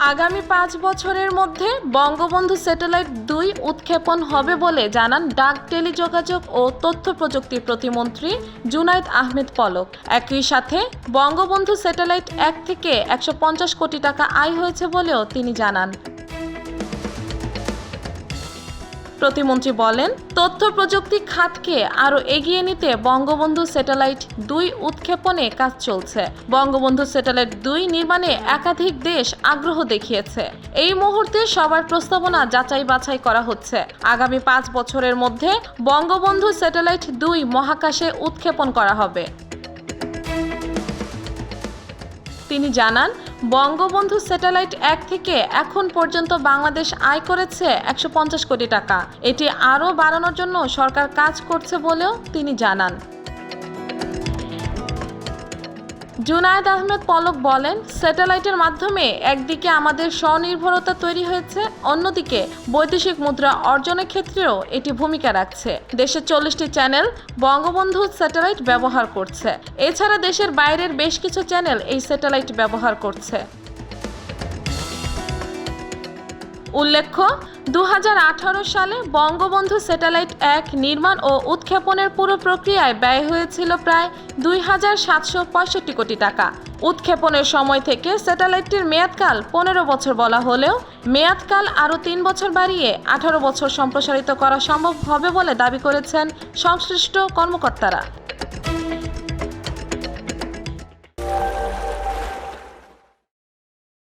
আগামী 5 বছরের মধ্যে বঙ্গবন্ধু স্যাটেলাইট 2 উৎক্ষেপণ হবে বলে জানান ডাক, টেলিযোগাযোগ ও তথ্য প্রযুক্তি প্রতিমন্ত্রী জুনায়েদ আহমেদ পলক। একই সাথে বঙ্গবন্ধু স্যাটেলাইট 1 থেকে 150 কোটি টাকা আয় হয়েছে বলেও তিনি জানান। প্রতিমন্ত্রী বলেন, তথ্য প্রযুক্তি খাতকে আরও এগিয়ে নিতে বঙ্গবন্ধু স্যাটেলাইট 2 উৎক্ষেপণে কাজ চলছে। বঙ্গবন্ধু স্যাটেলাইট 2 নির্মাণে একাধিক দেশ আগ্রহ দেখিয়েছে। এই মুহূর্তে সবার প্রস্তাবনা যাচাই বাছাই করা হচ্ছে। আগামী 5 বছরের মধ্যে বঙ্গবন্ধু স্যাটেলাইট 2 মহাকাশে উৎক্ষেপণ করা হবে। তিনি জানান, বঙ্গবন্ধু স্যাটেলাইট 1 থেকে এখন পর্যন্ত বাংলাদেশ আয় করেছে 150 কোটি টাকা। এটি আরও বাড়ানোর জন্য সরকার কাজ করছে বলেও তিনি জানান। জুনায়েদ আহমেদ পলক বলেন, স্যাটেলাইটের মাধ্যমে একদিকে আমাদের স্বনির্ভরতা তৈরি হয়েছে, অন্যদিকে বৈদেশিক মুদ্রা অর্জনের ক্ষেত্রেও এটি ভূমিকা রাখছে। দেশের 40টি চ্যানেল বঙ্গবন্ধু স্যাটেলাইট ব্যবহার করছে। এছাড়া দেশের বাইরের বেশ কিছু চ্যানেল এই স্যাটেলাইট ব্যবহার করছে। উল্লেখ্য, 2018 সালে বঙ্গবন্ধু স্যাটেলাইট 1 নির্মাণ ও উৎক্ষেপণের পুরো প্রক্রিয়ায় ব্যয় হয়েছিল প্রায় 2765 কোটি টাকা। উৎক্ষেপণের সময় থেকে স্যাটেলাইটটির মেয়াদকাল 15 বছর বলা হলেও মেয়াদকাল আরও 3 বছর বাড়িয়ে 18 বছর সম্প্রসারিত করা সম্ভব হবে বলে দাবি করেছেন সংশ্লিষ্ট কর্মকর্তারা।